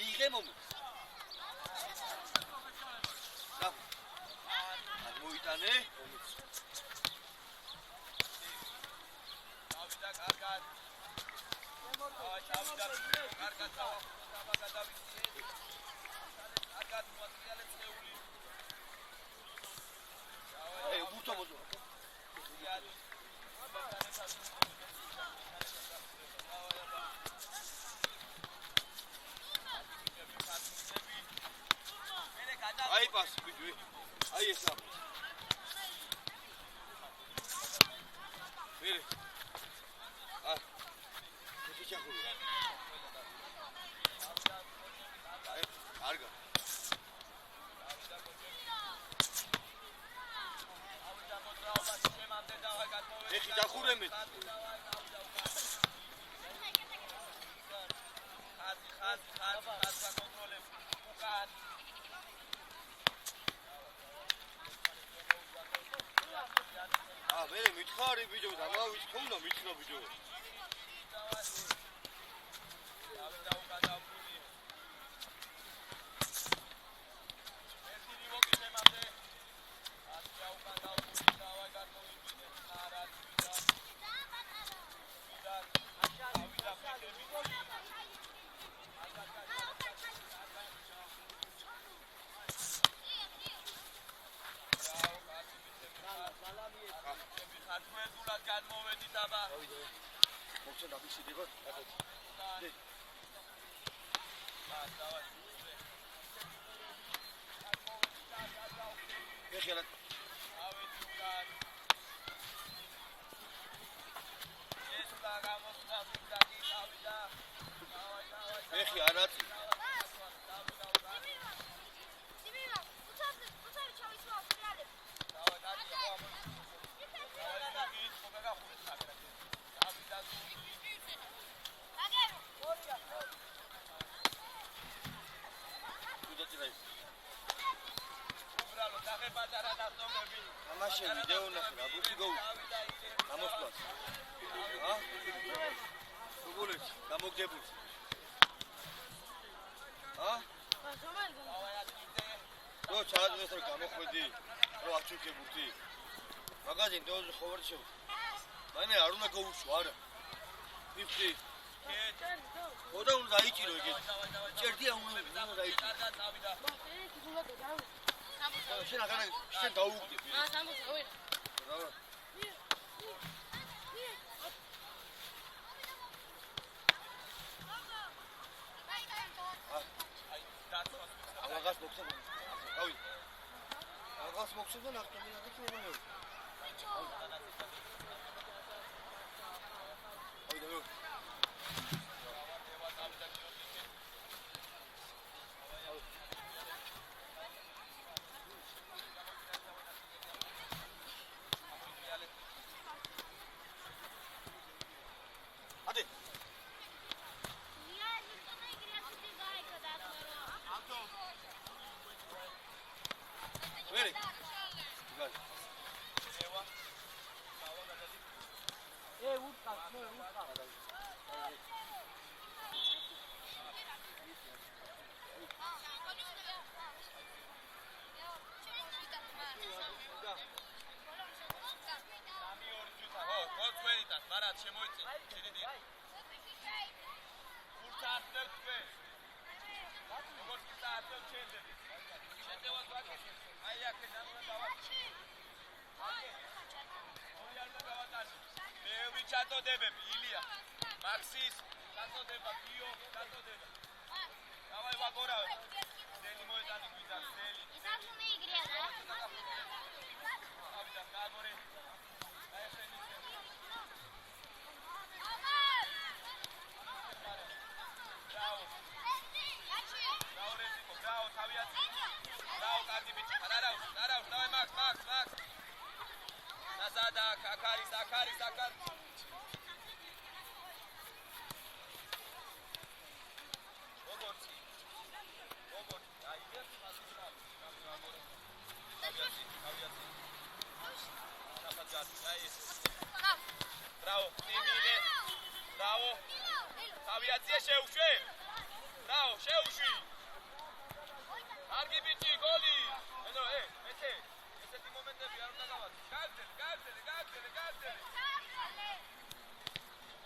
იღე მომო. მოიტანე. დავიდა კარგად. დავიდა კარგად გადავიდე. კარგად მოატრიალებს წეული. ე უბუთო მოძო. აი პასი ვიდვი. აი ეს ამ. მერე. ეს ჩახური. კარგა. ეხი დახურე მე. ხაზი კონტროლებ. უკან. მერე მითხარი ბიჭო, დამავით ხომ და მითხრა ბიჭო. დავიდა უკადავული. ერთი რივოკი შემამდე. ათია უკადავული დავაი გარტოვიბინე. არა დავიდა. დავიდა ფეთები. ხათმეზულად გადმოვედით აბა. მოხდა დაფიქსირება. დე. დავაი. ეხლა ავედი უკან. ეს და გამოსწავლი დაგი დავიდა. დავაი. ეხი არაცი. ამაში ვიდეო ნახე, აბუთი გოუ. გამოსვლა. გუგულეთ, გამოგდებულ. რო ჩაადრეს რომ გამოხვედი, რო აღჩუქებურთი. მაგაზინ დოზე ხოვარ შევ. მანე არ უნდა გაუშვა, არა. მიფხი. ხოდა უნდა დაიჭირო ეგ. ჭერდია უნდა დაიჭირო. შენ აღარა შენ დაუგდი. სამბოს ვერა. ბრავო. აღას მოხსენ. ავი. აღას მოხსენ და ნახტები ნახტები მომეო. ავი დაო. ჩატოდებები ილია მაქსის ჩატოდება გიო ჩატოდება დავაი ვაგორავე დელი მოედანი გვიდა დელი ისახუნე იგრია და ავიდა გაგორე დაეხენი დაო დაორეზიკო დაო თავიაცი დაო კარგი ბიჭი არაუს დავაი მაქს ნაზადა კაკარი საკარი Bravo, bravo. Aviație și ușe. Bravo, შეუში. კარგი ბიჭი, გოლი. eno, მეთე. ესეთი მომენტები არ უნდა გავაკეთო. გააგზელე.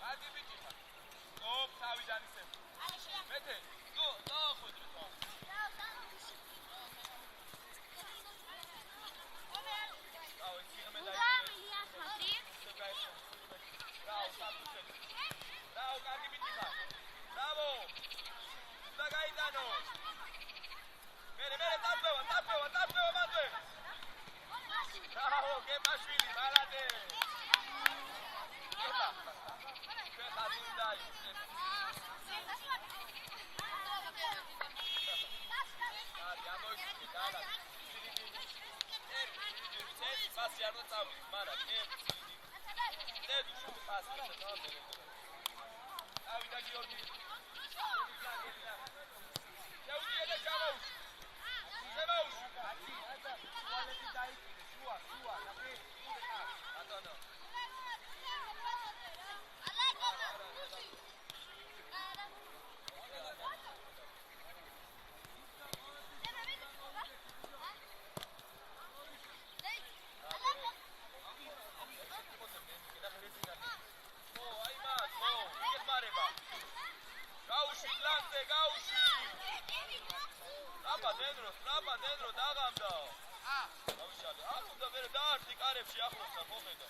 კარგი ბიჭი. ოპ, თავიდან ისე. მეთე. ნუ, დაახვედრე თვა. აუ, ეს იღმე დაიწყე. Bravo, კარგი ბიჭი ხარ. Bravo. და გაიტანო. მერე დაფევა მანდე. Bravo, გემაშვილი, ბალადე. ეხა. ხა დუნდაი. Pasi არ უნდა წავიდეს, მაგრამ დედუშო პასი დავამერე. ავიდა გიორგი. შეუძლია და ჩამოუშვი. სუალები დაიჭირე, შუა, ნაფი. ატონო. ტრაპა დენრო დაღამდა. დავიშალე. არ უნდა მერე დაარტი კარებში ახლოსა მოხედა.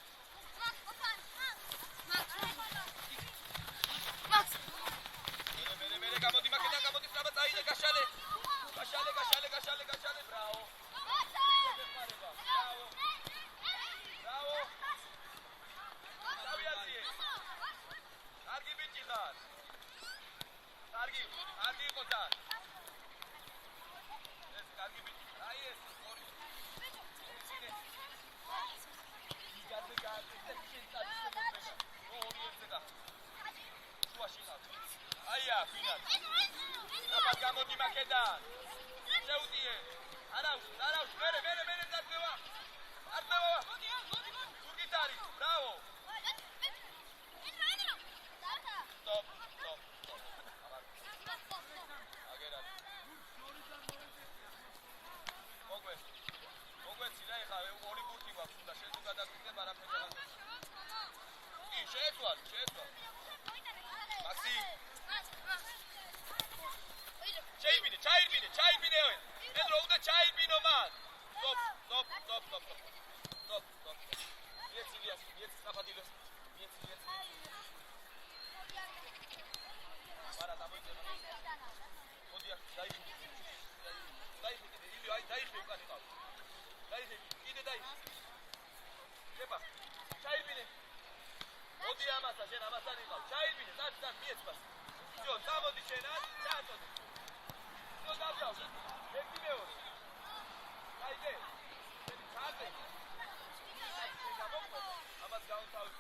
მერე გამოდი მაკეთან გამოდი ტრაპა წაიდე გაშალე. Bravo. Bravo. დავიაზიე. კარგი ბიჭი ხარ. კარგი იყო და კარგი ბიჭი. აი ეს ორი. იგაზე გააკეთე შენცადისებობა. ორი ერთზე. შუაში ხარ. აია, ფინალ. აბა გამოდი მაკედან. შეუდიე. არაუს, მერე დაგდება. არდება. გიტარი. Bravo. Stop. მოგეცილა ეხა ორი ბურთი გვაქვს უნდა შენ თუ გადაგიგებ არაფერი აღარ. კი, შეეცვალ. მაქსი. ჩაირბინე. ედრო უნდა ჩაირბინო მან. Stop. მიეცილია, საფადილოს. მარა დამოიწევა. მოდი აქ დაიხიდე. დაიხიდე უკან იყავ. კიდე დაიხიდე. შეპა. ჩაირბინე. მოდი ამასა, შენ ამასთან იყავ. ჩაირბინე, დაც მიეცბას. всё, გამოდი შენად, ჩააწოდე. всё დავჯავშე. ერთი მეორე. აიდე. ჩააწე. ამას გავთავი.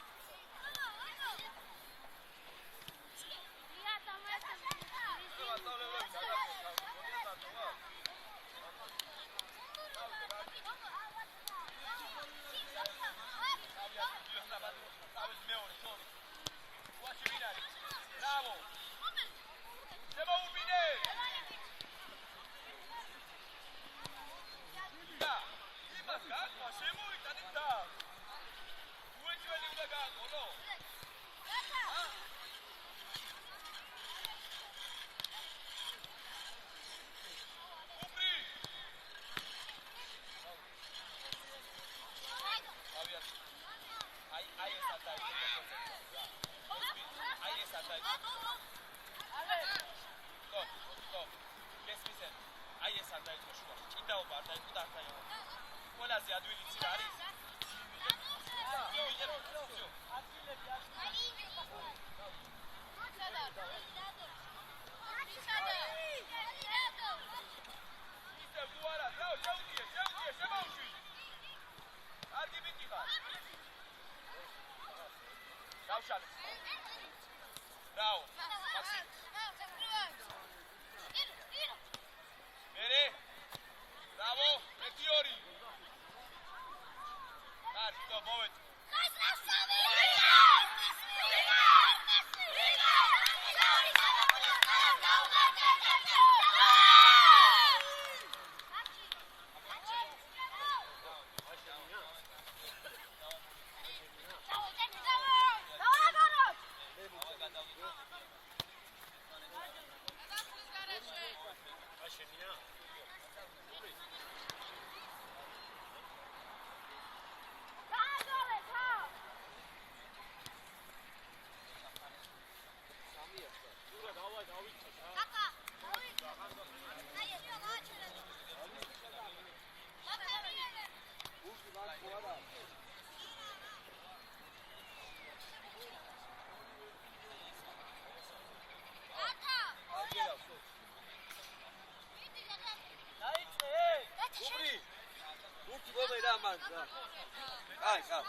Bravo! Seba ubine! Da! Ima kakva, šemu i tadi da! Uvećivali u da kako, no? Upri! Ahí está, Stop. Listen. Აი ეს არ დაიწყო შუაში. ჭიდაობა არ დაიწყო და არ დაიწყო. ყველაზე ადვილი ცი არის. Bravo. Maxi. Bene. Bravo. Meteori. Dai, sto muoviti. აი, კა.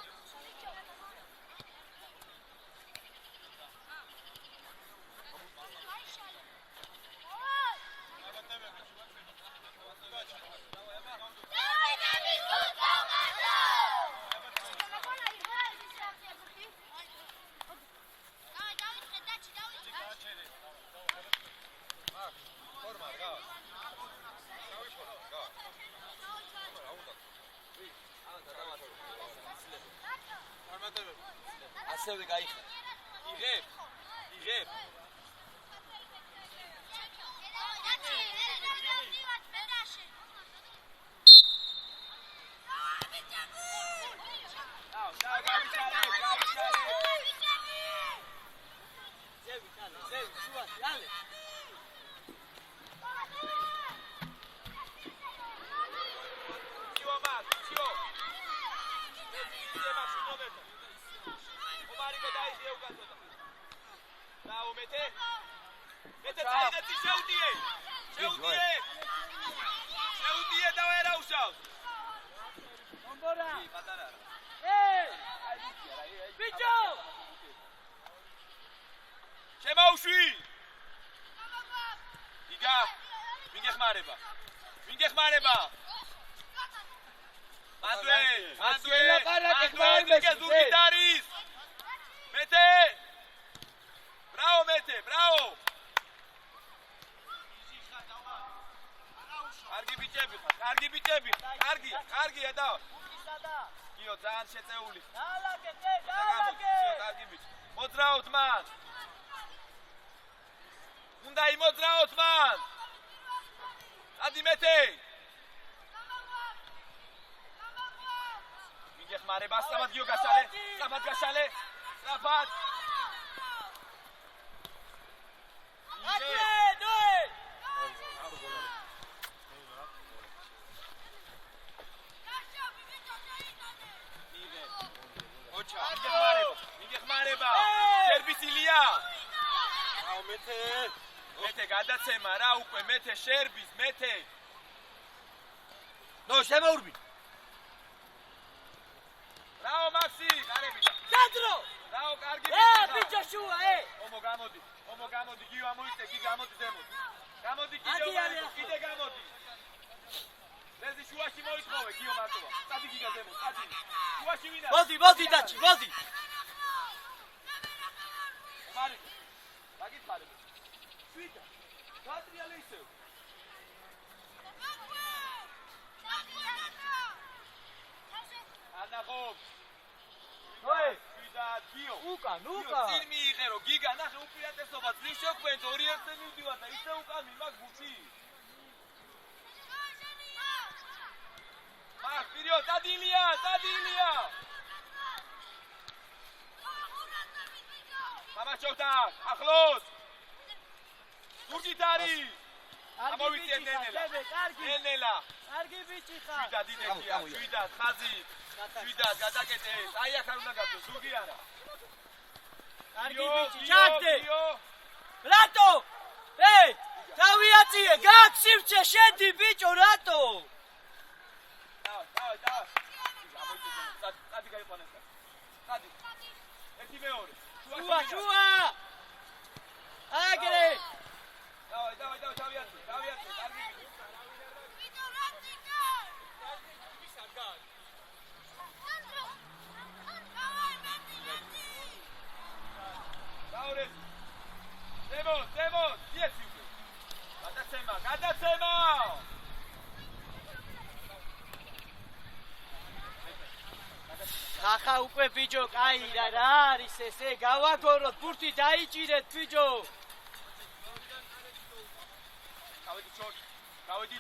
ასევე გაიხარ. იღებ. ახლა უკვე ბიჭო, კაი რა არის ესე? გავაგოროთ, ბურთი დაიჭირეთ ბიჭო. გავედი.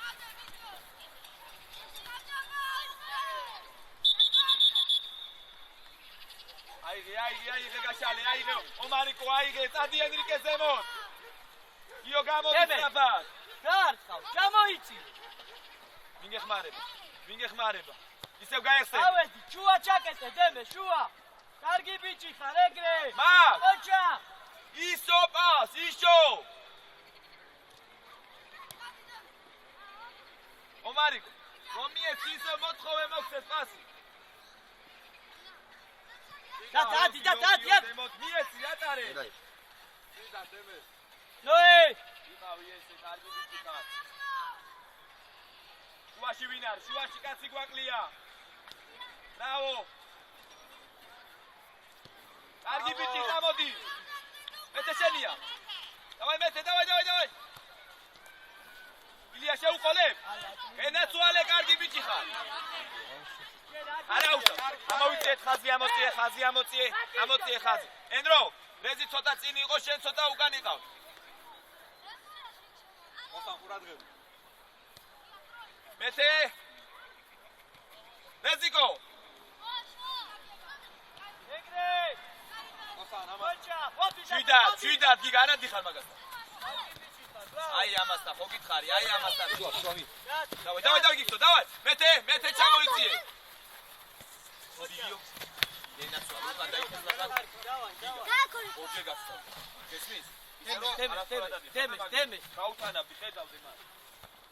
აიღე გაშალე, აიღე. ომარიკო აიღე, წადი ენრიკე ზემოთ. იო გამოდის საფად. გართხავ, გამოიცი. ვინგეხმარება. ისევ გაიხსენ. ავედი, შუა ჩაკეთე, დემე, შუა. კარგი ბიჭი ხარ, ეგრე. მაგ. ოჩა. ისო პას, ისო. ომარიკო. რომიეს ისე მოთხოვე მოგცეს პასი. და მიესი ატარე. ნოე იმავე ესე კარგი ვიცი ხარ. შუაში ვინ არის? შუაში კაცი გვაკლია. ბრავო. კარგი ბიჭი გამოდი. მეთე შენია. დავაი მეთე, დავაი. ილია შეუყოლებ. ენაცვალე კარგი ბიჭი ხარ. არა უშავ. ამოვიწიეთ ხაზი ამოწიე ხაზი. ენდრო, რეზი ცოტა წინ იყო, შენ ცოტა უკან იყავ. მოსან ყურადღები. მეთე. რეზიკო. ეგრე მოსან ამას. ბოჭა შვიდად გიგა არა დიხარ მაგასთან. აი ამასთან ხო გითხარი, აი ამასთან. დავაი გიქცო, დავაი. მეთე ჩამოიწიე. ოდიო. ენაცვა, უკან დაიხსნა. გაკოლი. ოჯე გასწავ. გესმის? დემე გაუთანაბი ხედავდე მას.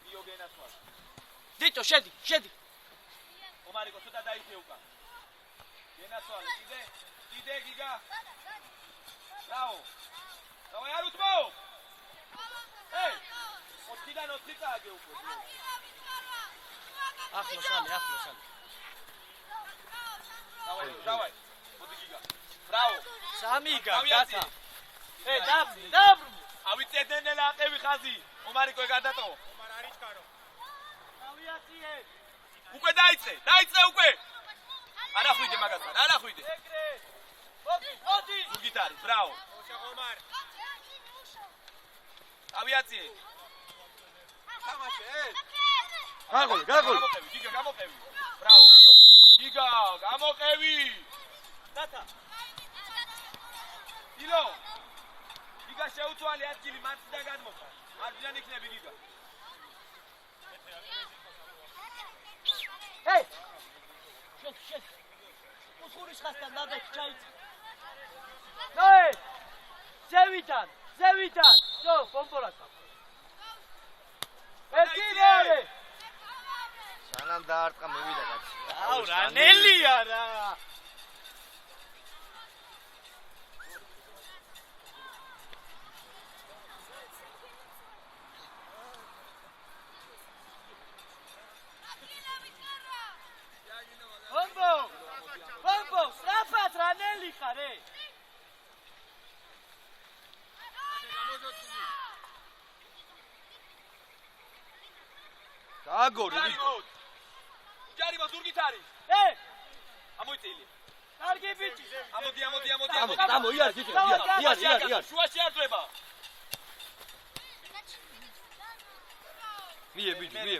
იოგენაცვა. დიტო შედი ომარიკო ცოტა დაიხე უკან. ენაცვალე, კიდე გიგა. რაო. დავაი არ უთმო. ეი! ოთხიდან 4 წააგე უკვე. ახლა სალი დავაი. მოდი გიგა. ბრავო. სამიგა დავიაცი. გათა დაბრუნე ავიწედენ ელაყევი ხაზი. ომარიკო გადატო. ომარ არის კარო. დავიაციე უკვე დაიწყე უკვე. არა ხვიდე მაგასთან, არა ხვიდე. ეგრე მოდი გიტარი, ბრავო. ოშა ომარ. ავიაციე. თამაშე. გაგოლი. გიგა გამოყევი. ბრავო, გიო. გიგა, გამოყევი. გათა ილო. გიგა შეუცვალე ადგილი მართლიდან გადმოხარ. არბიდან იქნები გიგა. ეი შეთ უხურის ხასთან დადეთ ჩაიწ ნოე ზევიდან დო ბომბორაკა ერთი მეორე სანამ დაარტყა მივიდა კაცი. აუ რანელია რა ბომბო სტრაფად რანელი ხარე გაგოლი. ჯარიმო ზურგითარი. ამოიწილი. კარგი ბიჭი ამოდი. ამო იარ. შუაში არ ძვება. მie ბიჭი.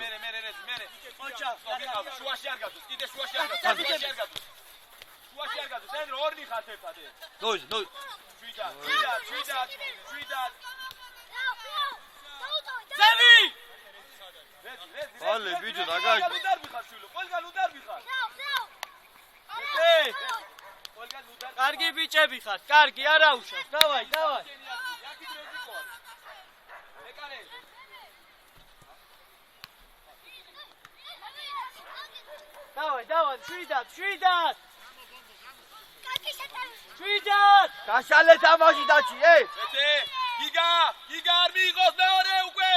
მერე. ოჩა შუაში არ გაძოს. კიდე შუაში არ გაძოს. ენდრო ორნი ხარ ერთად. ნოი. შვიდად. ზევი ალე ბიჭო დაგაი. ყველგან უდარ ვიხარ. კარგი ბიჭები ხართ კარგი არა უშავს დავაი დავაი შვიდად გაშალე თამაში დაჩი, გიგა არ მიიღოს მეორე უკვე.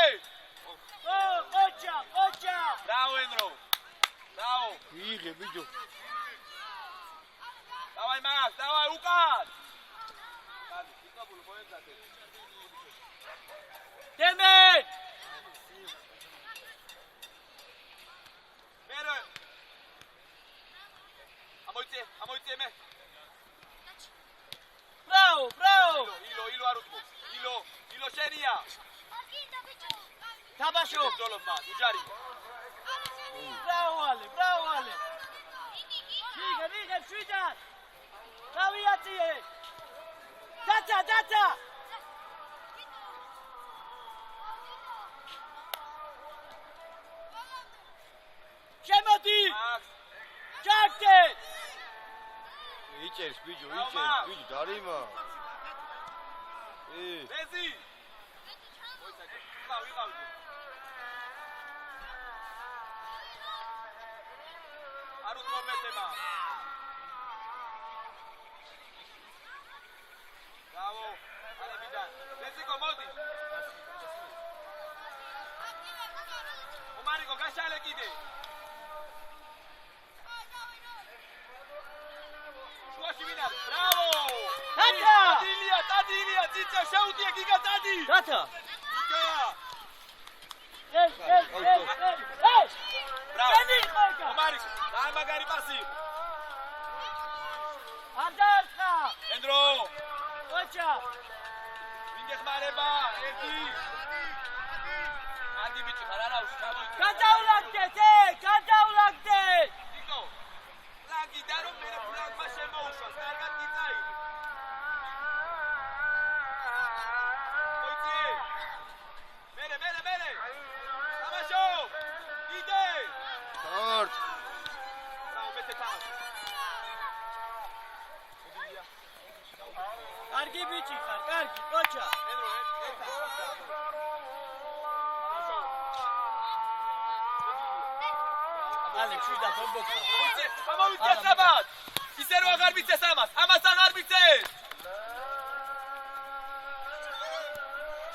ოჩა ბრავო ენდრო. ბრავო. მიიღე ბიჭო. დავაი მაგ, დავაი უკან. კარგი, იკაბულ მოემზადე. დემე მერე. ამოიწე მე. ბრავო ილო არ უთმო. ილო შენია. თაბაშო ბრძოლობ მაგ, უჯარი. ბრავალე ვიღებ შვიდად დავიაციე დაცა შემოდი ჩაკდე იჭერს ბიჭო დარიმა. რეზი. ვიყავ. არ უთორმეტება. Bravo, არებიდან. ლეზიკო მოდი. ომარიკო გაშალე კიდე. შუაში ვინ არის? Bravo! Tata! Tadilia, ციცე შეუტია გიგა დადი. Tata! გიგა! Bravo! ომარიკო, მაგარი პასი. Ანდარხა! ენდრო! ოჩა! ვინ გეხმარება? ერთი. კარგი ბიჭი ხარ, არა უშავი. გადავლაგდეთ, გადავლაგდეთ! ნიკო. ლაგი და რომ მე ფლანგმა შემოუშვას, კარგად გიწაი. მოიწი. მერე. თამაშო! იდე! დართ. რაო მე თამაშ. კარგი ბიჭი ხარ, კარგი, ოჩა! ენდრო, ალე, შვიდა ბომბოქა. მოიწი, ამოვიწე საბად. ისე რომ აღარ მიცეს ამას აღარ მიცეს.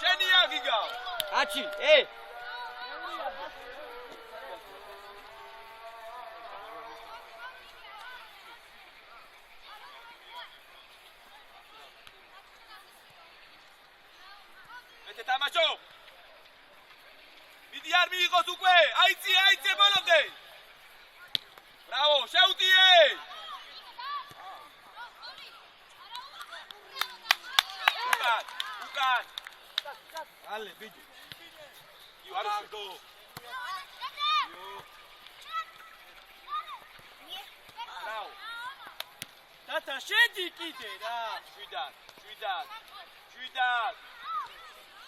შენია გიგა. აჩი, მე თამაშო. მიდი არ მიიღოს უკვე. აიწე ბოლომდე. Bravo, შეუტიე! უკან. ალე, ბიჭი. იوارდო. Bravo. Tata, შედი კიდე რა. შვიდად.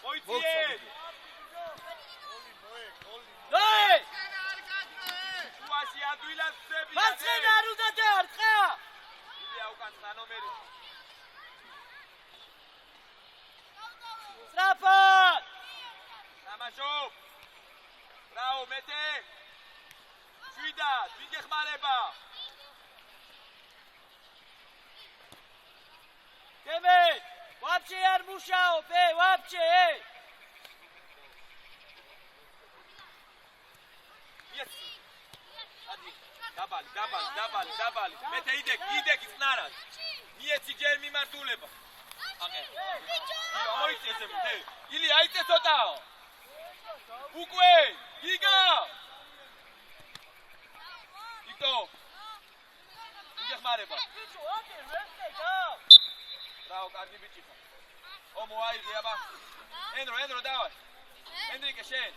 მოიწიე! დაი! შუაში ადვილად მარცხენა არ უნდა დაარტყა! ილია უკან ნომერი. სწრაფად! თამაშო. Bravo, მეტე. შვიდად, ვინ გეხმარება? დემე! ვაფშე არ მუშაობ, ვაფშე! დაბალი. მეტე იდექი წნარად. მიეცი ჯერ მიმართულება. აყე. მოიწესე მე. ილი აიწე ცოტაო. უკვე. გიგა. იტო. იგეხმარება. რაო, კარგი ბიჭი ხარ. ომო აიღე აბა. ენდრო დავა. ენდრიკე შენ.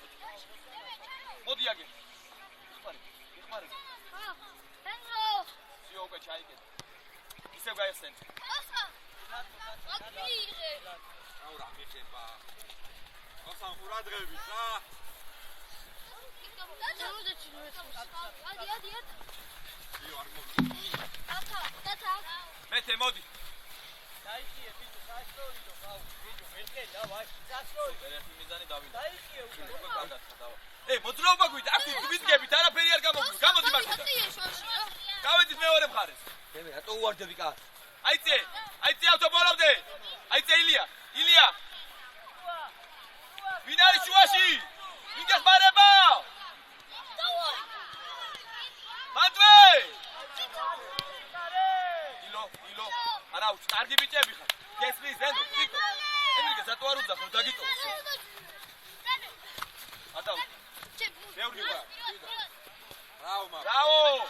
მოდი აგე. იხმარი. უკვე ჩაიგეთ. ისევ გაიხსენ. აურა მიხება. ოსან ყურადღებით რა. მეტე მოდი. დაიხიე ბიჭო, სასწროიდო ხავ. ბიჭო, მერტე დავაი, სასწროიდო. ერთი მიზანი დავიდა. დაიხიე უკვე. მოძრაობა გვიდა, აქ ვიდგებით, არაფერი არ გამოგვი. გამოდი მაგიდან. გავედით მეორე მხარეს. მე რატო უვარდები კაც? აიწე ავტობოლობდე. აიწე ილია. ვინ არის შუაში? ვინ გეხმარება? მანდვე! ილო. არა, კარგი ბიჭები ხარ. გესმის, ნიკო. ენრიკე სათუ არ უძახო, დაგიტო. ადავ. ბევრი ვარ. Bravo!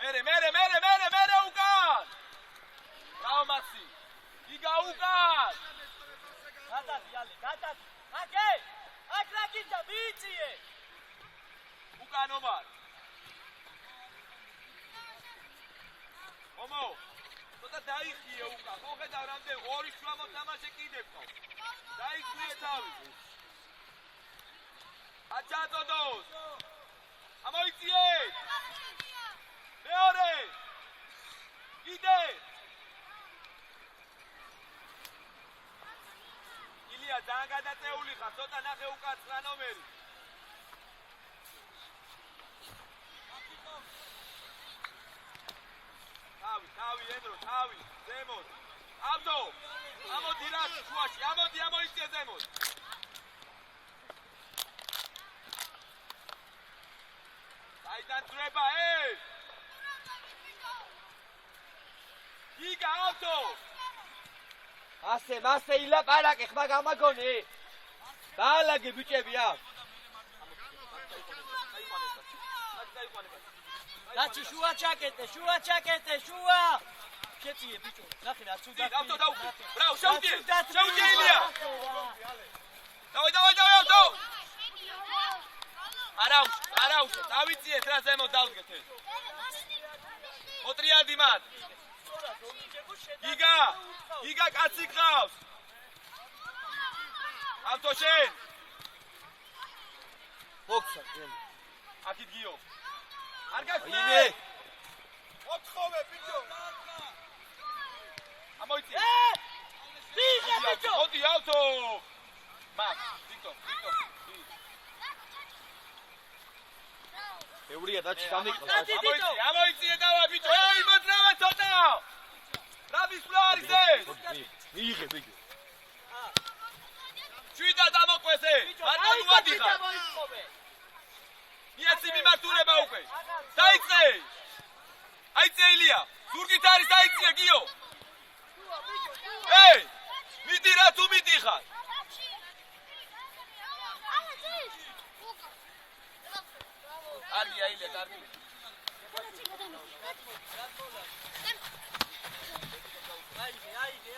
მერე უკან! Bravo, Maxi! იგა უკან! გადადი. აკე! აქ რაკიდა ბიჭიე! უკან ომარ! ომო! ცოტა დაიხიე უკან. ხო ხედავ რამდენ 2 მოთამაშე კიდე ყავს. დაიხიე თავი. აჩატოდოს! ამოიწიე! მეორე! კიდე! ილია ძალიან გადაწეული ხარ, ცოტა ნახე უკან 9 ნომერი. თავი ენდრო თავი ზემოთ ავდო ამოდი რა შუაში ამოიწია ზემოთ საიდან ძრება იგა ავდო მასე ილაპარაკე ხმა გამაგონე დაალაგე ბიჭებია დაჩი შუა ჩაკეტე შუა შეწიე ბიჭო ნახე რა თუ და ავდო დაუხე ბრავ შეუძიე ილია დავай ავდო არაუშ დავიციეთ რა ზემოთ დავდგეთ მოტრიადი მათ იგა კაცი გყავს ავდო შენ მოგცა აქეთ გიო არ გასწრე ოთხოვე ბიჭო ამოიწია ბიჭო მოდი ავდო მაგ ვიქტორ ევრია დაჩი გამიყავს ამოიწია დავა ბიჭო მოძრავა ცოტა რა ვისვლარი ეს მიიღე ბიჭო შვიდა დამოყვეს მარტო უადიხა იაცი მიმართულება უკვე დაიწყე აიწე ილია ზურგით არის დაიწყე გიო მიდი რა თუ მიდიხარ კარგია ილია კარგი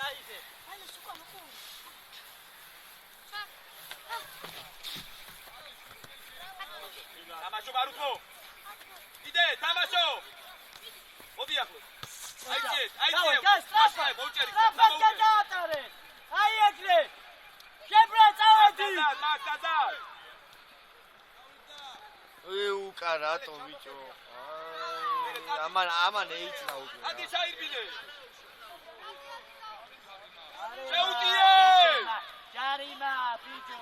აიდე თამაშო ბარუთო იდე თამაშო მოდი ახლო აიწე მოუჭერი დაატარე აი ეგრე შებრა წავედი მაგდადა უკა რატო ბიჭო ამან ეიწნა უკვე ადი ჩაირბინე შეუძიე ჯარიმა ბიჭო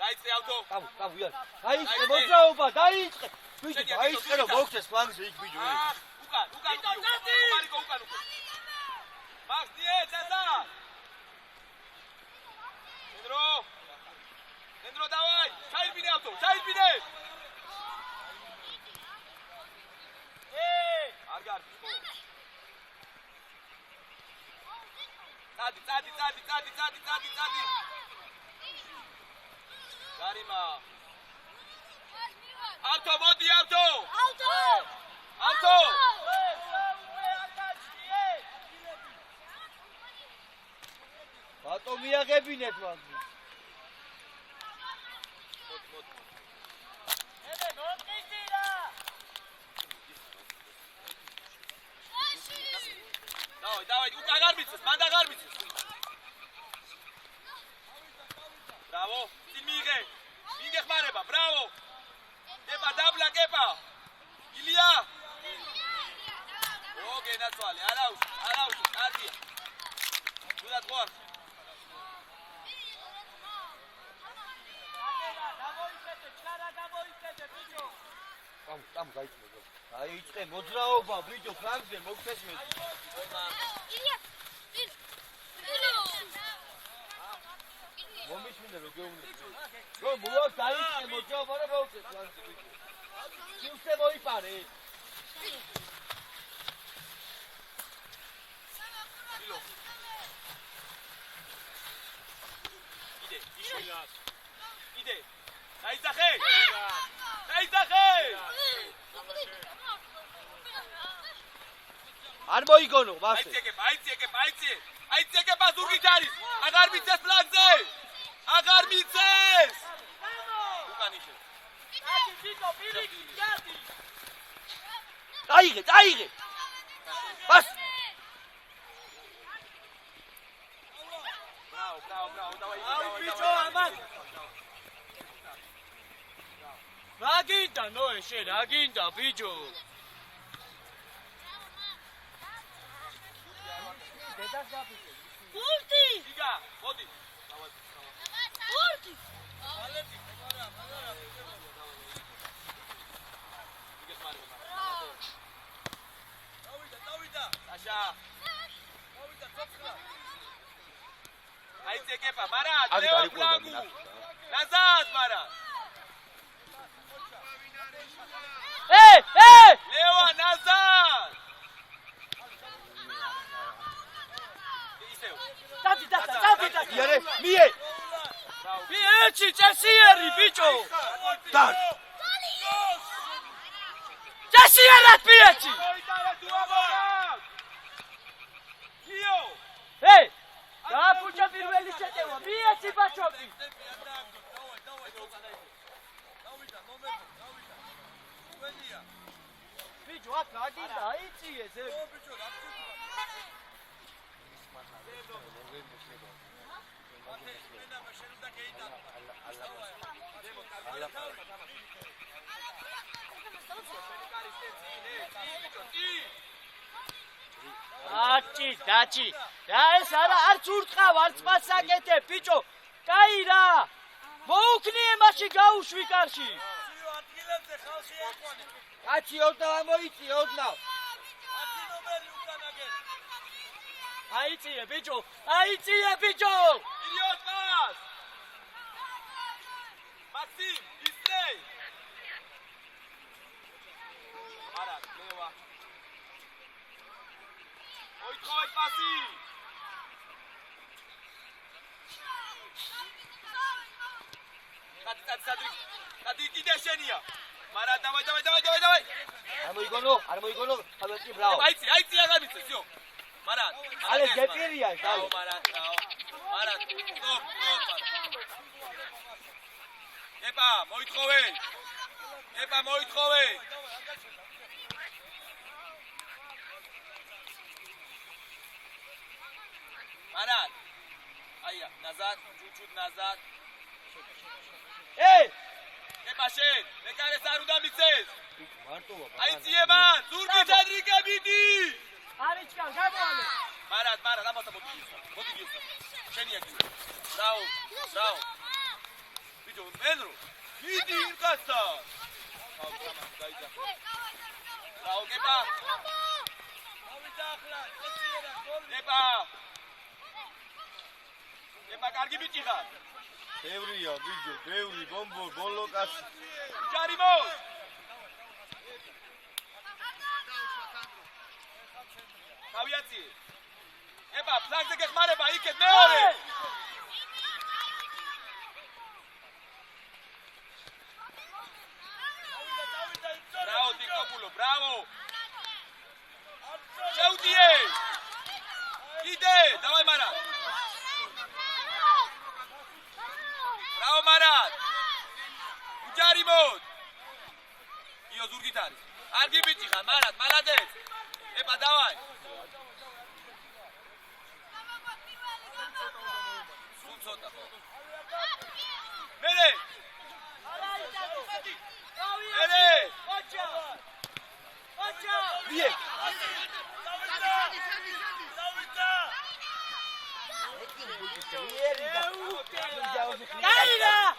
დაიწყე ავტო კავია დაიწყე მოძრაობა დაიწყე ბიჭო დაიწყე რომ მოგცეს ფლანგზე იქ ბიჭო უკან მარიკო უკან მაგდიე დადა ენდრო დავაი ჩაირბინე ავტო ჩაირბინე არ გარბის წადი გარიმა ავტო მოდი ავტო ბატო მიაღებინეთ მაგ დავაი უკან არ მიცეს მან აღარ მიცეს ბრავო მიიღე მიგეხმარება ბრავო კეპა დაბლა კეპა ილია გენაცვალე არაუს კარგია გულად ყوار ამ გაიწმე დაიწყე მოძრაობა ბიჭო ფლანგზე მოგცეს მე მომიშმინე რომ გეუბნები რომ მოვა დაიწყე მოძრაობა და მოგცეს ფლანგზე ბიჭო სიუსტე მოიპარე იდე დაიძახე არ მოიგონო მასე აიწეკე ბაზურგით არის აღარ მიცეს ფლანგზე აღარ მიცეს უკან იშე დაიღე ბას ბრავო დავაი ბიჭო ამან რა გინდა ნოე შენ რა გინდა ბიჭო გულტი იგა მოდი ხორდი. Sasha. Hai țechepa, Marat, Leo Blagu. Nazad, Marat. Hey, hey! Leo, nazad. Tati. იარე მie Pieci, Cesieri, bicho! და Cesierat pieci! Hey! Gapucha პირველი შეტევა, pieci ბაჩოკი! Bicho, აქ აგინდა, აიწიე ზე. დაჭი. რა ეს არც ურტყავ, არც პასაკეთე, ბიჭო. კაი რა. მოუქნიე მასში გაუშვი კარში. ადგილებზე ხალხი ეყვანე. კაცი ოდნავ მოიწიე, ოდნავ. 10 ნომერი უკან აგერ. აიწიე, ბიჭო. Idiot pass. Maxim, display. Marat, Leo. Oitkoit pasi. Kati ideshenia. Marat, давай. არ მოიგონო, ხალხი ბრავო. Აიცი აგამიცე, всё. Marat, ალე გეპირია, დაო Marat, დაო. Marat, stop, Marat. Epa, მოითხოვე. Marat. Aia, назад, чуть-чуть назад. Эй! Epa შენ, მეკარეს არ უნდა მიცეს. მარტოა. აიწიე მან, ზურგით ადრიგებიდი. არიჩკა, გამოვალე. Marat, ამოცა მოდი გიესა. შენია გიესა. Bravo. Bicho, Pedro. Idi irkasa. Bravo, Kepa. Kepa, კარგი ბიჭი ხარ. ევრია ბიჭო, ბევრი ბომბო, ბოლოკასი. ჯარიმოს. თავიაცი. Kepa, ფლანგზე გეხმარება, იქეთ მეორე. Bravo, Nicopulo, bravo! Ceudie! Ide! Давай, Marat! Bravo, Marat! Uģari mod! Io zurgit არის. Argi bici ხარ, Marat, молодец! Epa, давай! Sum ცოტა. მერე! Vie! Caira!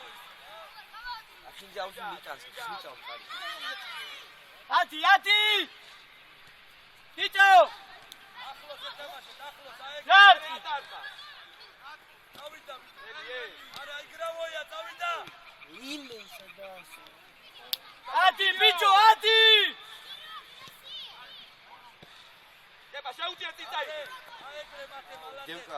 Ati! Tito! Ati, bicho, ati! Kepa, შეუძია ციცაი. იდევკა.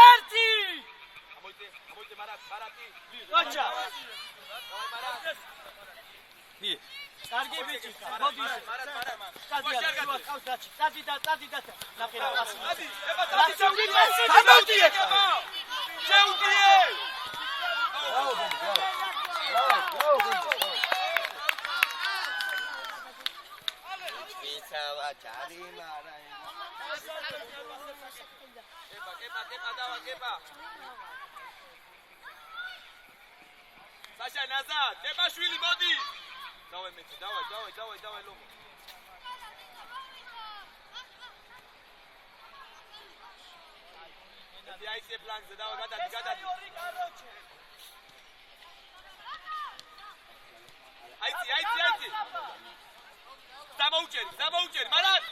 ერთი! ამოიწე მარატი. Kocha! Давай, Marat. მie კარგი ბიჭი, მოდი. Წადი და. ნახირა პასი. Adi, Epa, Adi, Გამოდი! შეუძიე. Pisava charimara. Kepa, давай, Kepa. Sasha, назад. Kepaშვილი, მოდი. Давай, Мечи, давай, Ломо. აიცე ფლანგზე დავა გადადი. აიცი. დამოუჭერი. მარად.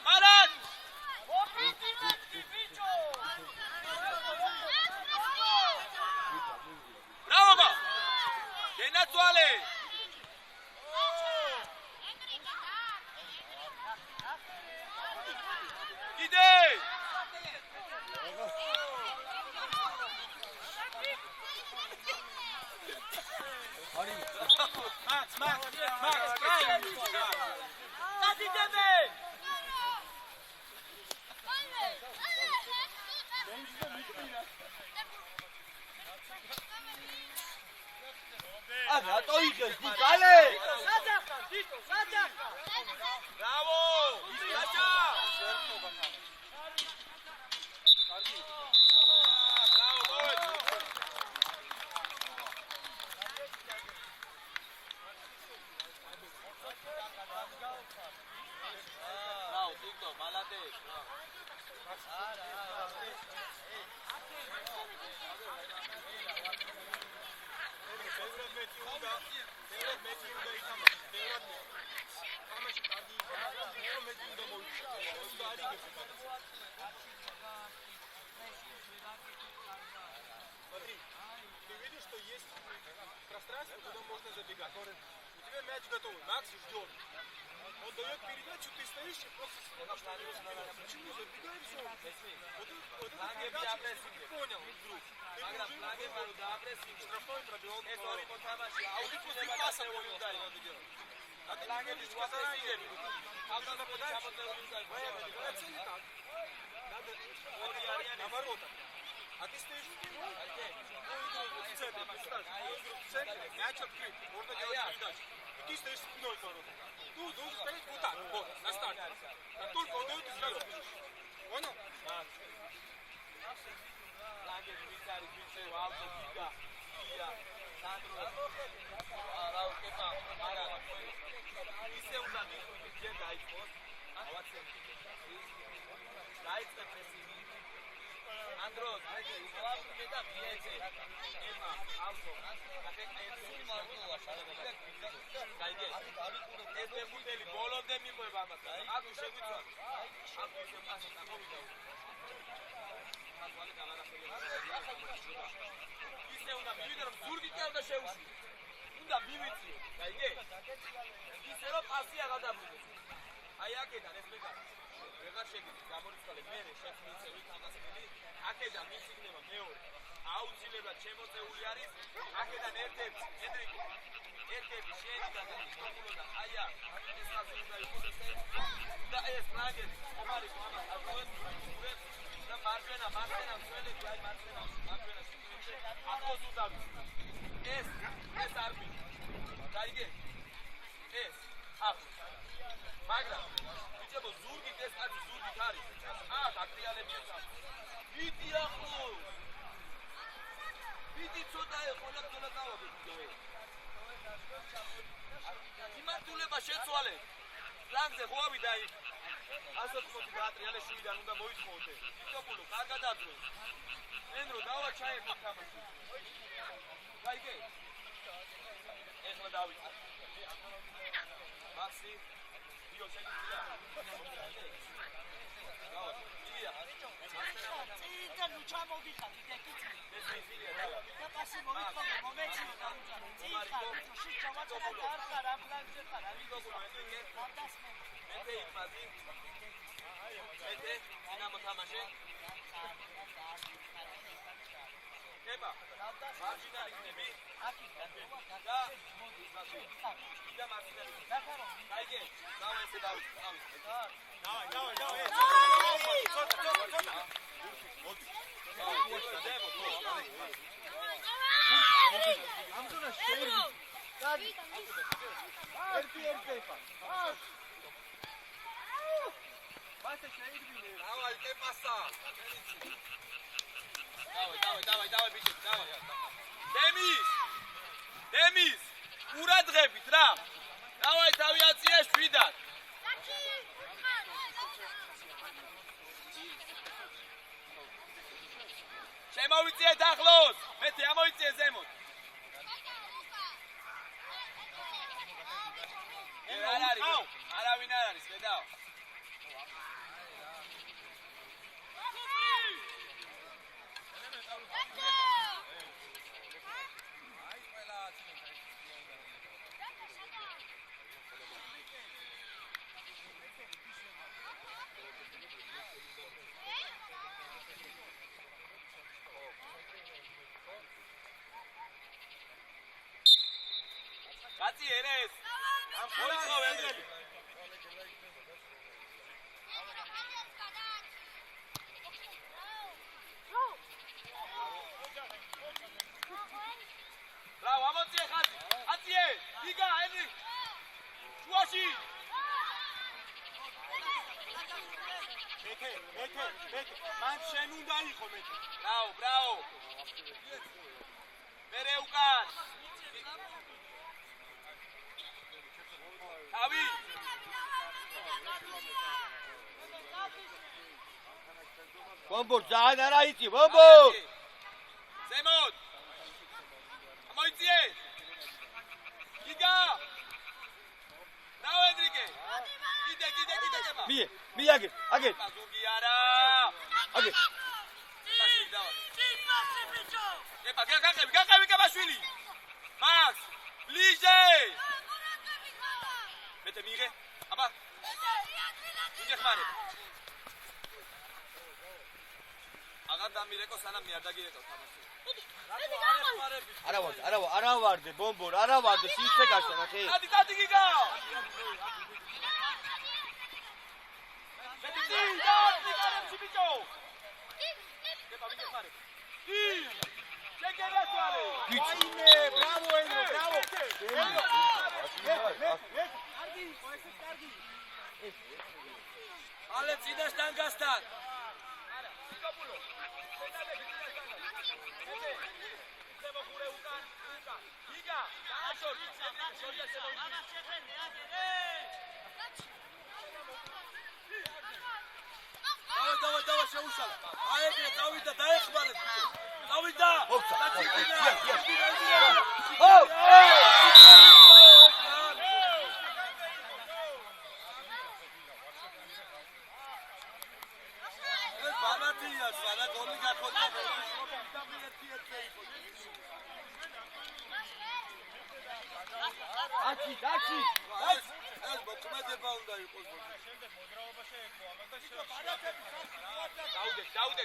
Bravo! Genatuale! Ide! Max, რატო იღებს ბიკალე? საძახა, დიტო, საძახა. ბრავო! ისაჭა! კარგი. ბრავო, ბრავო, დიტო, მალადეს. Смотри, ты видишь, что есть пространство, куда можно забегать. У тебя мяч готовый, Макс ждет. Он дает передачу, ты стоишь и просто смотришь. Почему? Забегай все. Вот это передача, ты понял вдруг. Ты штрафной пробил. А вот тут после паса понял, да, надо делать. А ты не видишь, что заранее. Надо нападать, говорится не так. Надо на ворота. А ты стоишь в центре, представь, в центре, мяч открыт, можно делать передачу. И ты стоишь спиной к воротам. Ну, должен стоять вот так, вот, на старте. Как только он дает, ты сразу бежишь. Понял? Andros, ვლაბუნე და მიეძე. ემა, ავსო. გაიგე. ეს ფუტელი ბოლომდე მიყვება ამას. აქ შეგვიწვა. აქ შემოვიდა. ისე უნდა მივიდე რომ ზურგი კი უნდა შეუშვი. უნდა მივიწიო. გაიგე? ისე რომ პასი აღარ დაბრუნდეს. აი აქედან ეს მეკა. ვეღარ შეგიძლია გამორიცხალე მე შექმნიცე ვითამასებელი. აქედან მისიგნება მეორე. აუცილებლად შემოწეული არის. აქედან ერთ-ერთი ედრიკო. ერთ-ერთი შენი გადაგიხმულოდა. აი აქ ეს ხაზი უნდა იყოს ესე. და ეს ფრაგები ხომარი ამას აკეთებს. და მარჯვენა მსვლელები აი მარჯვენა სიკრეში. ახლოს უნდა ვის. ეს არ ვის. გაიგე? ეს ახლოს. მაგრამ ბიჭებო ზურგით ეს კაცი ზურგით არის. აქ აკრიალებს ეს. ვიდი ახლოს. ვიდი ცოტა ეყოლა დავაბი. იმართულება შეცვალე. ფლანგზე ხო ავიდა იქ. 180 გაატრიალე შუიდან უნდა მოიწმოდე. იტოპულო კარგად ადროს. ენრო დავა ჩაერთა თამაში. გაიგე? ეხლა დავიწყე. მაქსი იო შეგიძლია. დავა. ილია. წინდა ნუ ჩამოვიხარ კიდე კიცი. ეს მიზილია დავა. და პასი მოიწონე მომეციო დაუჭა. წინხარ, შიჩავაჭრა დარხარ, აფლანგზე ხარ. იტოპულო ეთიკე. გადასმე. ეთე იქმაზი. ეთე დინამო თამაშე. ება. მარჯინალი ხდები. და იდა მარჯინალი. გაიგე? დავა ესე დავიწყე. Давай. ამზონა შეერვი. გადი. ერთი ხა. ბასე შეერვი. დავაი კე პასა. დავაი ბიჭი, დავაი. დემის. ურადღებით რა. დავაი თავიაცია 7-დან. შემოვიწიეთ ახლოს. მეტი ამოიწიე ზემოთ. არ არის. არავინ არ არის, მედაო. კაცი ერეს. ამ მოიწყო ვენდრები. ბრავო, ამოწიე ხაზი. აწიე, იგა, ენრი. შუაში. მეთე, მან შენ უნდა იყო მეთე. ბრავო. მერე უკან. თავი. ბომბო, ძალიან არა იცი, ბომბო. ზემოთ. ამოიწიე. იგა. ბრავო ენრიკე. კიდე გება. მი აგე. ზუგი არა. აგე. გაკევი კაბაშვილი. მაქს. ბლიჟე. მეტე მიიღე. აბა. იგე ხმარე. აღარ დამირეკო სანამ მე არ დაგირეკო თამაში. არა ვარდე ბომბო, არა ვარდე სიცხე გაშა რა ხე. დადი გიგა. მეტი დადი ბიჭო. გება მიიღე ხმარე. შეგერა თვალე. აიმე, ბრავო ენდრო, ბრავო. ალე წინასთან გასთან. დავა შეუშალა. აეგრე წავიდა დაეხმარეთ ბიჭო. წავიდა. ეს ბანატია, სადა გოლი გახოდა. აჩი. ეს მოქმედება უნდა იყოს. დაუდე.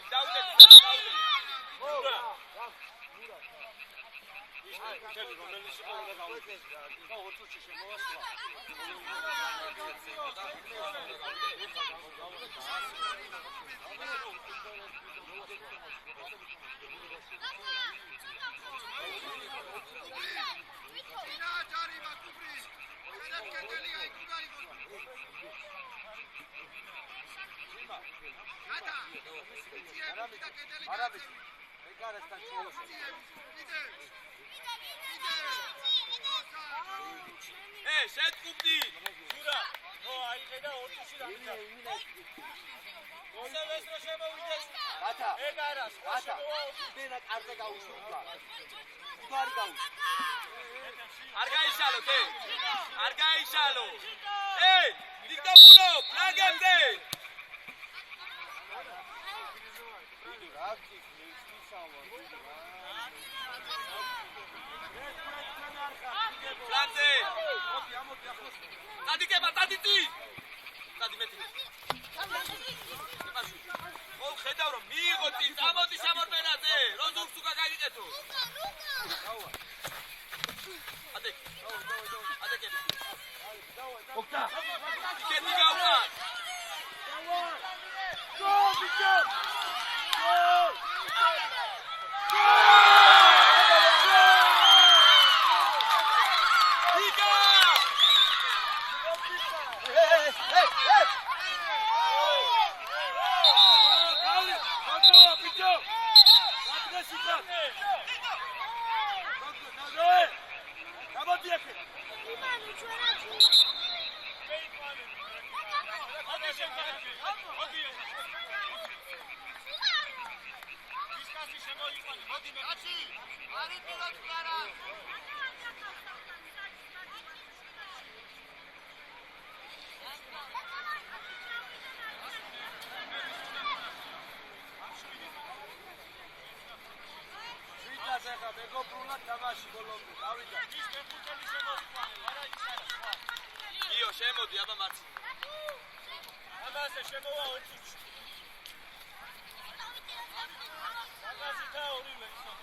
შენ კუბდი. შურა, ნო აიყედა 20-ში დამიდა. მოსევეს რო შემოვიდეს. გათა. ეგ არა, უდენა კარზე გაუშვა. უარი გაუშვა. არ გაიშალო. დიქტაბულო, პლაგემდე. Lante! Tadi keba, tadi ti! Tadi meti. Oh, ხედავ რომ მიიღო წინ, წამოდი სამორბენაზე. რო ზურგს უკან გაიყეთო. ადე. კება. ოქტა. იქეთი გავყარ. გოლ ბიჭო! გოლ! ეხა მეგობრულად თამაში ბოლომდე. დავიდა. ის მეხუთელი შემოიყვანე, არა ის არა, სხვა. გიო, შემოდი, აბა მარცხი. ამაზე შემოვა 2 წუთში. მაგაზითა ორივე ისო.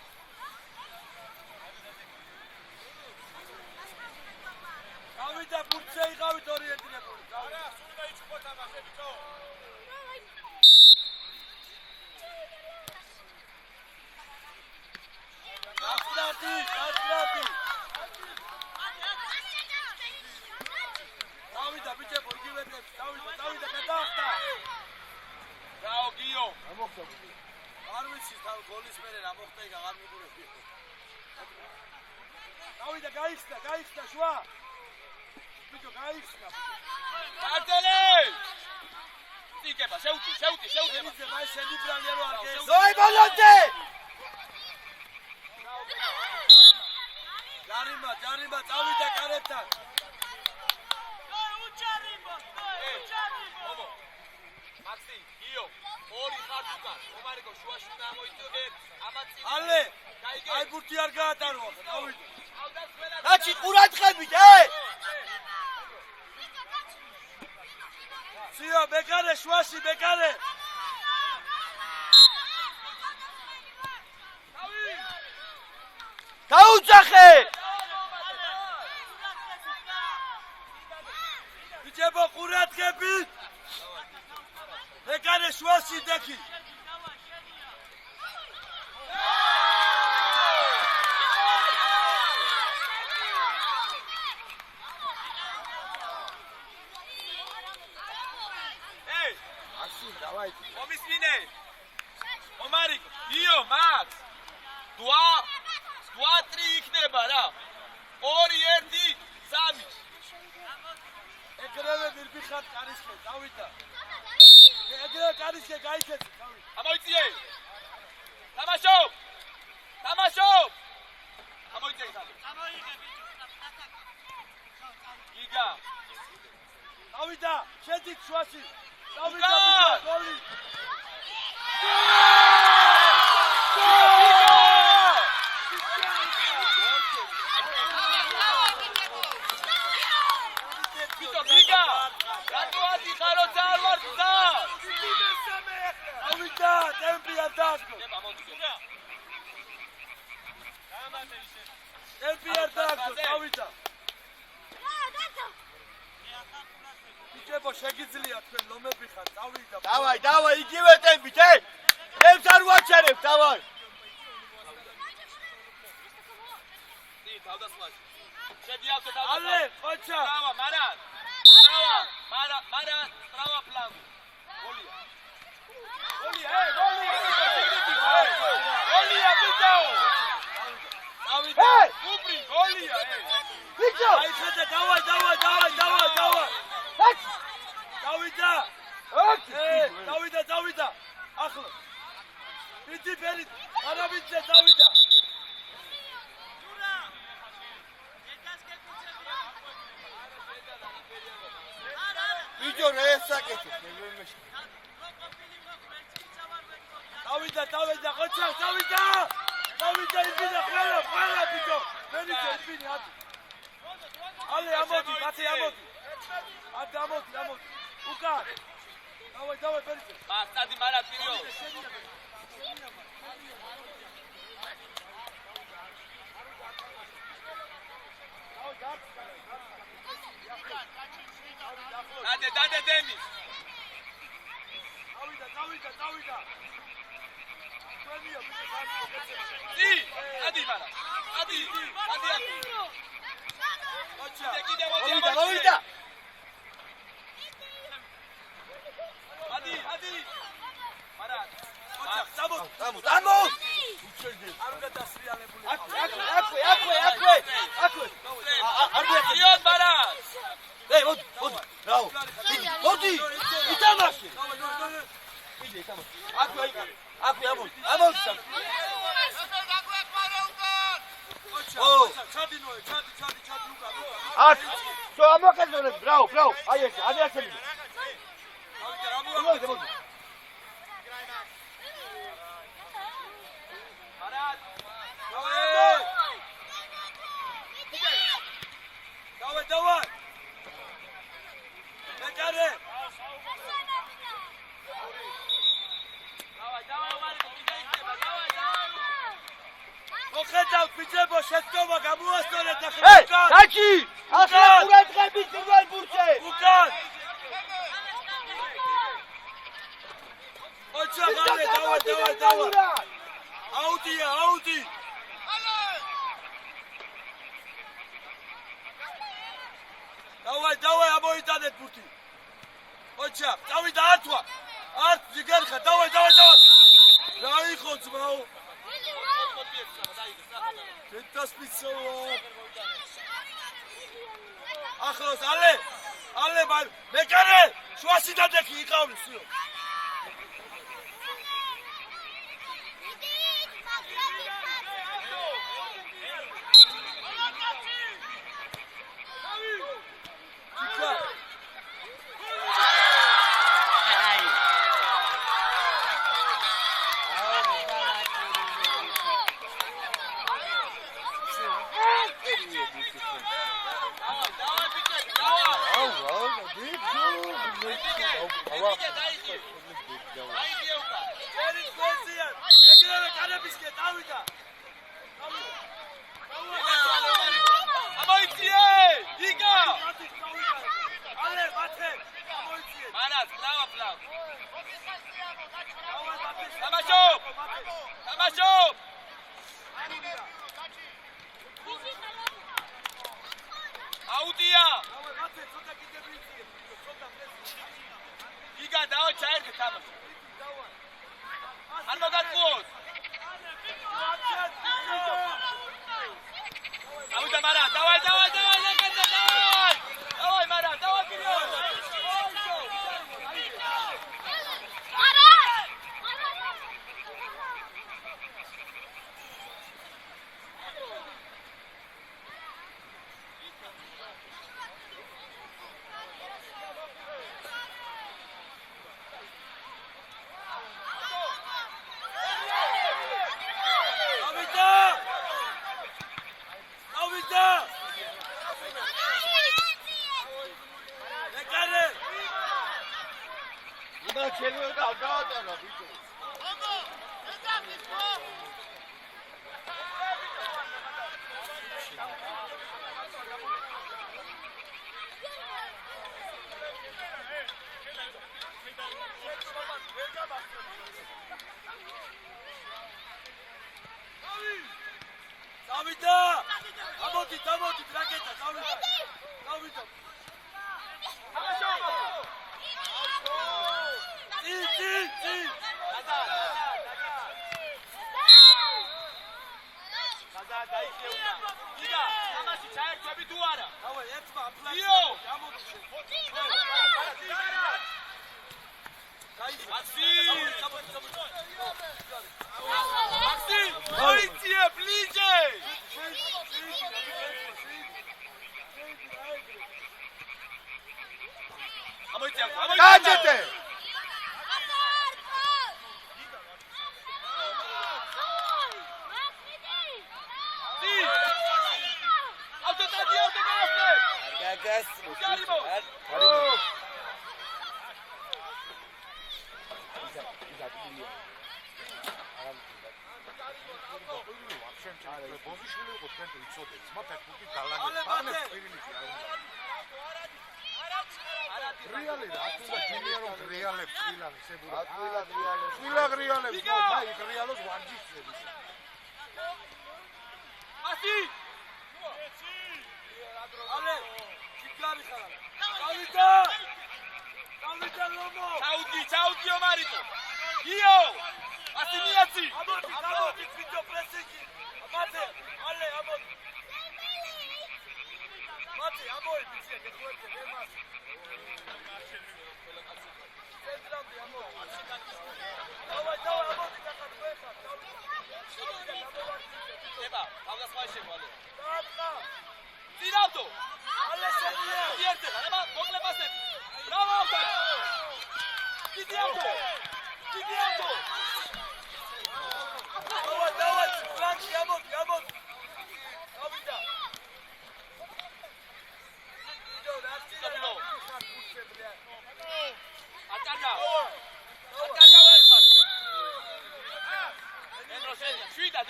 დავიდა ფურცე იყავით ორიენტირებული. არა, სულ დაიწყო თამაში, ბიჭო. გასტრატი. დავიდა ბიჭებო, იგივე ტემპი. დავიდა გადაახტა. დაო გიო. ამოხდა. არ ვიცი თავ გოლის მერე რა მოხდა იქ აღარ მიგურები. დავიდა გაიხსნა შუა. ბიჭო გაიხსნა. კარტელი! ტიკება, შეუტი. ემიძე მაი შენი პლანი რო არ გეს. ზოი ბოლონტე! ჯარიმა, წავიდა კარებთან. მომო. მაქსი, გიო, ორი ხართ უკან. ომარიკო შუაში უნდა მოიწოდეთ. ამაც წინ. ალე! აი ბურთი არ გაატარო, დავიდა. ავდაც ყველა. რაჩი ყურადღებით, სიო, ბეკარე შუაში, ბეკარე. გაუძახე! ბიჭებო, ყურადღებით. ბეკარე შუაში დექი. მომისმინე. ომარიკო, გიო, მაქს. 2-3 იქნება რა. 2-1 3. ეგრევე მირბიხარ კარისკე, დავიდა. ეგრევე კარისკე გაიცეცი, დავიდა. ამოიწიე. თამაშობ. ამოიწიე ხალხი. გიგა. დავიდა, შედი შუაში. უკან! გოლი. ბიჭო, გიგა. რატო ადიხარო ძალიან ვარ გზა? დავიდა, ტემპი არ დააგდო. ტემპი არ დააგდო, დავიდა. ბიჭებო, შეგიძლია თქვენ ლომები ხარ, დავიდა. დავაი, იგივე ტემპით, ტემპს არ ვაჩერებ, დავაი. თავდასხმაში. შედი ავტო ალე, ყოჩა. დავა, მარან, დავა პლანი. გოლია, გოლია, ბიჭო. დავიდა. უბრი, გოლია, ბიჭო, აი ხედე, დავაი. დავიდა. ახლა. ბიჭი ფერით, არაბიძე დავიდა. ბიჭო, რა ესაკეთე? დავიდა, ყოჩა, დავიდა, იბინა ყველა ბიჭო. მენიჭე იბინი ად. ალე ამოდი, კაცი ამოდი. ამოდი. უკან. დავაი, ბერიჭე. მასტადი მარა პირიო. დადე დემის. დავიდა. დი, ადი მარა. ადი. ყოჩა. მოვიდა. ადი. მარა. ამო! არ უნდა დასრიალებული. აკვე. არგიოთ მარა. მოდი. რაო. მოდი. ითამაშე. აკვე, ამოდი. ჩადინოე, ჩადი უკან. ათ სო ამოკეძონე ბრავ აი ეს ადრესები დავით რა მოვა? მარად დავай მეკარე მოხედავ ბიჭებო შეცდომა გამოასწორეთ და ჰეი დაჩი ახლა ყურადღები პირველ ბურთზე უკან ოჩა დავай აუტი დავай ამოიტანეთ ბურთი ოჩა დავიდა ართვა ართ ზიგარხა დავай რა იყო ძმაო შენთას პიცოა ახლოს ალე მეკარე შუაში დადექი იყავლისო ება, თავდასხმაში შევალე. წინავთო. ალესენია. ერთად, ება, მოკლე პასები. ბრავო ავტო. დიდი ავტო. დავად, ფლანკი ამოდი. ავიდა. ატარდა ვერ ხარ. ენდრო შეიძლება. შვიდა.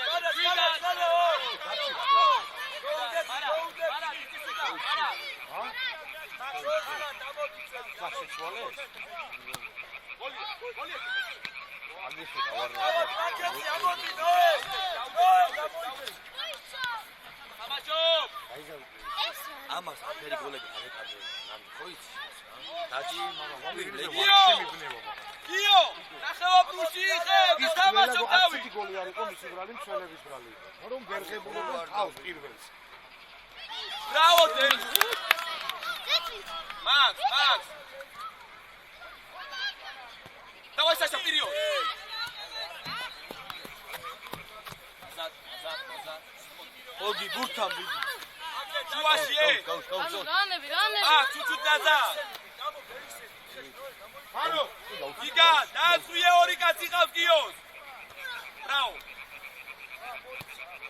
ამას აფერი გოლები არეკადე ნამი ხო იცი დაჭი მაგრამ გიო ნახევა პლუსი იხევ და თამაშობ დავი გოლი არ იყო მისი ბრალი მცველების ბრალი იყო რომ გერხებულობა ყავს პირველს ბრავო დენ მაქს დავай საშა პერიოდ აზად ოგი ბურთამ ბიგი შუაშიე რანები ჩუჩუ დაზა ანუ გიგა დაასვიე ორი კაცი ყავს გიოს ბრავო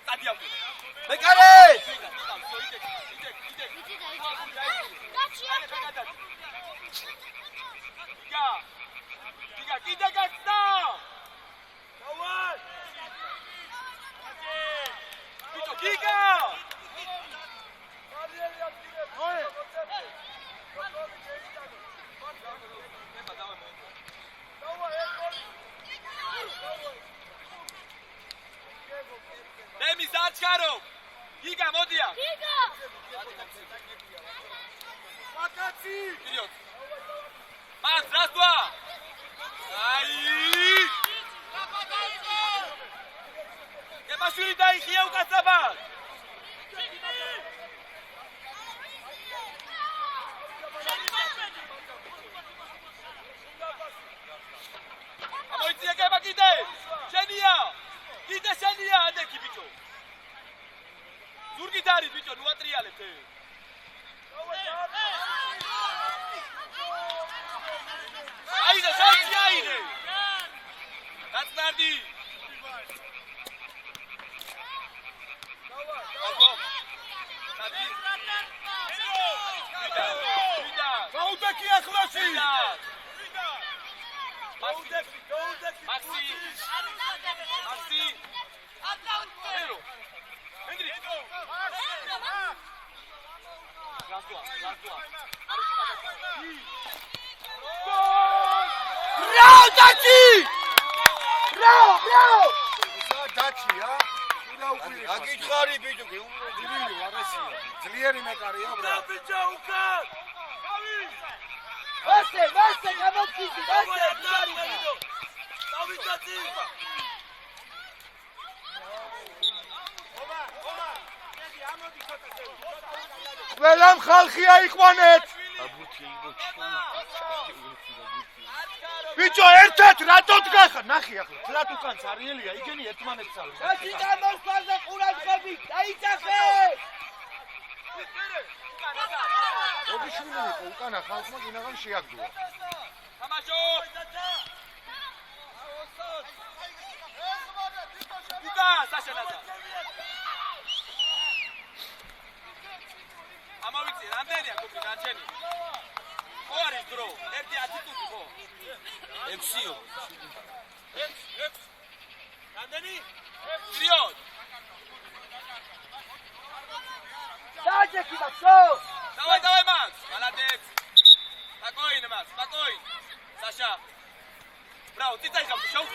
სტადიონ მეკარე გიგა კიდე გასდა დავარ გიგა Demi Sancharo. Giga Modia. გიგა ვაკაცი Вперед. Макс, раз-два. Ай! Я пошли дай хиев касабан. Амойти ეკება კიდე. შენია. კიდე შენია ანდექი ბიჭო. ზურგით არის ბიჭო, ნუ ატრიალებთ. აიდე, საერთი აიდე. დაწნარდი. გაუდექი ახლოში Maxi. Hero. Hendrik. Bravo, Daci! Bravo! დაჩია აკითხარი ბიჭო დილილი ვარესია ძლიერი მეკარეა ბრა ბიჭო უკან! გავი! ვასე, გამოგიდი, ვასე! დავიჭაცი! ყველამ ხალხი აიყვანეთ ბიჭო ერთად რატო დგახარ ნახე ახლა თლათ უკან წარიელია იგენი ერთმანეთს არის დაჩი გამოსფაზე ყურადღები, დაიძახე! ობიშვილი იყო უკანა ხალხმა გინაღამ შეაგდუა თამაშო! უკან საშენადა! ამავიცი, რამდენია კუპი დარჩენი? ხო არის დრო? 1-10 კუპი ხო? 6-ო. 6. რამდენი? 3. დაჯექი მაქსო! Давай, Макс! Молодец! Спокойно, Макс, спокойно! Саша! Браво, ты дай там, шоу!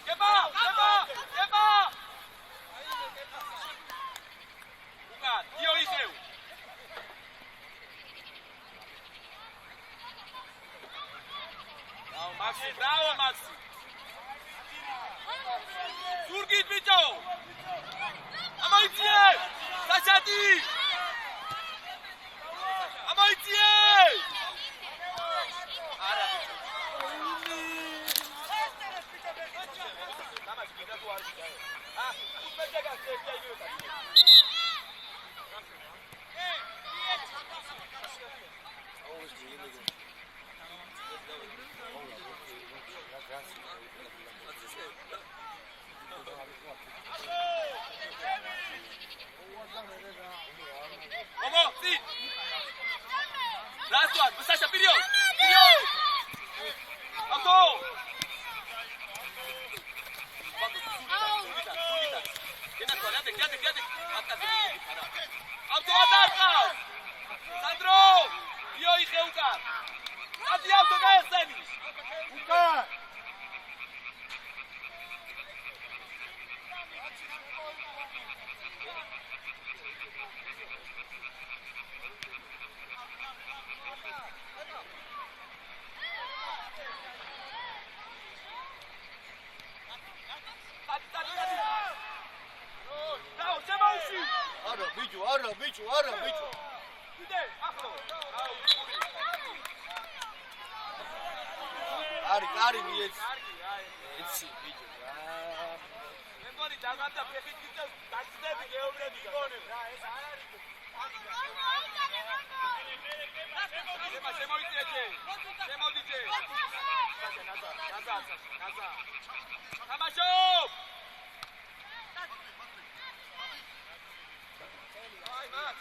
Еба! Лукан, Дио Исеу! Браво, Макси! Сургит, Витё! Амайти! Сашати! Амайти! Ара. Ari მიეც. ეცი ბიჭო რა. მე მგონი დაგამდა ფეხით კიდე დაჭდები გეობრები გონებ რა ეს არ არის. შემოიწეჭე. შემოდიჭე. ნაზა. თამაშობ. აი მაქ.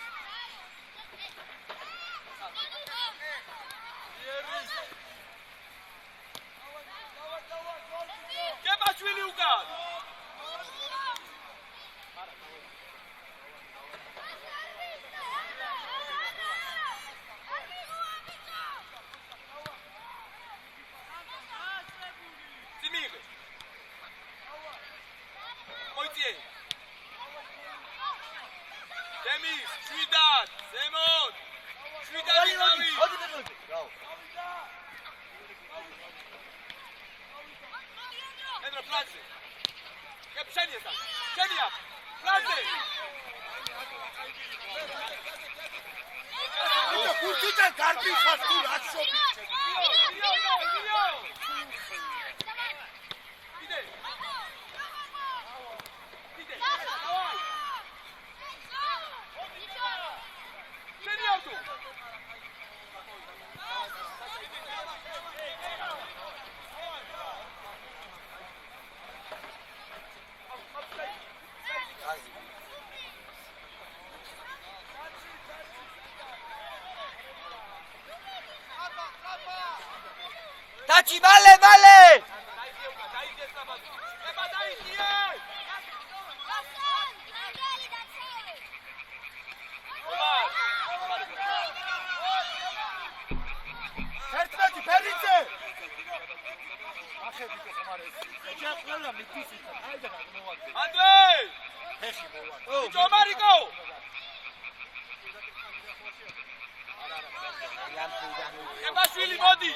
Gebashvili ukad. Timir. Moitie. Demis, Shvidat, Zemot. Shvidat Inavi. Bravo. Endro Franze. Gep Shenia san. Shenia. Franze. Kurtita karpi khasti atshobi. Dio. Ide. Davai. Shenia tu. Tachi, vale! Ertmeti Peritze! Axedi ხმარეს. ეჭა ყველა მითისით. აიდა მოვაგდე. Andrei! ფეხი მოვაგდე. Tomariko! Gebashvili modi.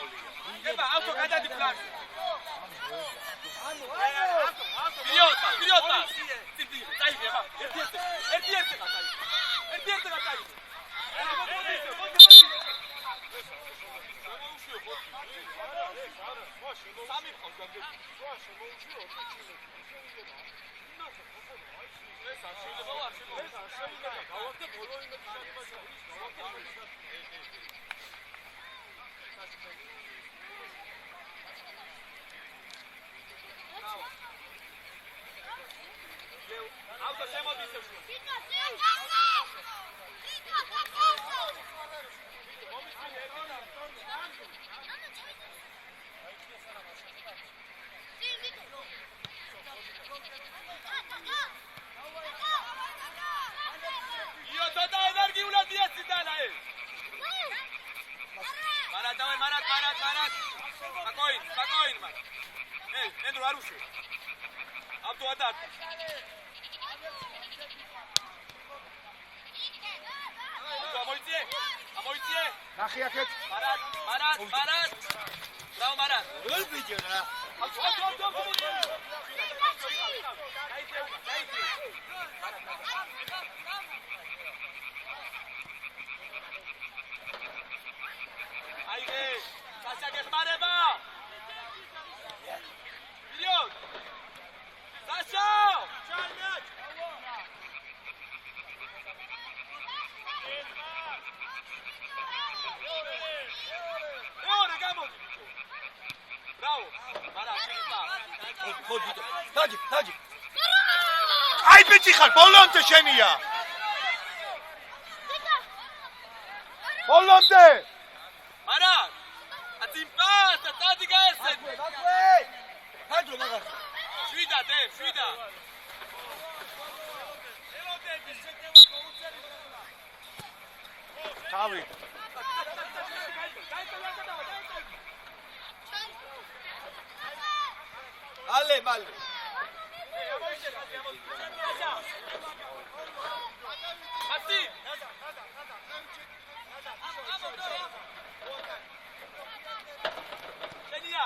Geba auto გადადი პლანს. Вперёд! Цити, დაიღება. ერთი გადაიღე. ერთი გადაიღე. სამი ხომ გაგები. ეს არ შეიძლება ვარ შეიძლება. გავახდე ბოლო იმედი შემოიჭრა. Auto შემოდის ეს. io tota ენერგიულად იესწინა ეს. მარად. Спокойно, მან. ენდრო არ უშევ. ავტო ადარ. ამოიწიე. ნახე აქეთ. მარად. ბრავო მარად. როლ ბიჭო რა. ავტო. აიგე, სასა გეხმარება. Вперед! Саша! გოლ ბიტო. დაჯი. აი ბიჭი ხარ, ბოლომდე შენია. ბოლომდე. არა აწიმპას და დადი გაესწრე ჰანდრო მაგარ. შვიდა დე შვიდა თავი. ალე მალე. აცი შენია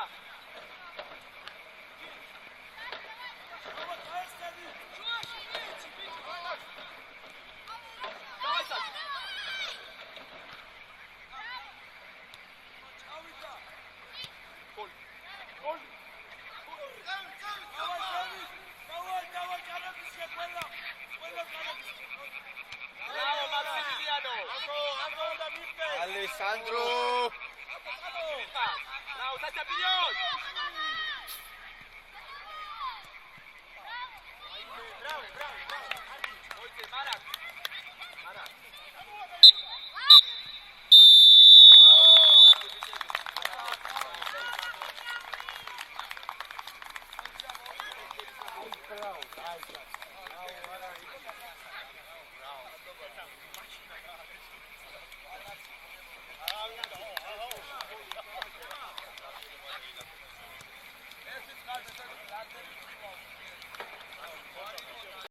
Alessandro! Bravo, Taccia Piglione!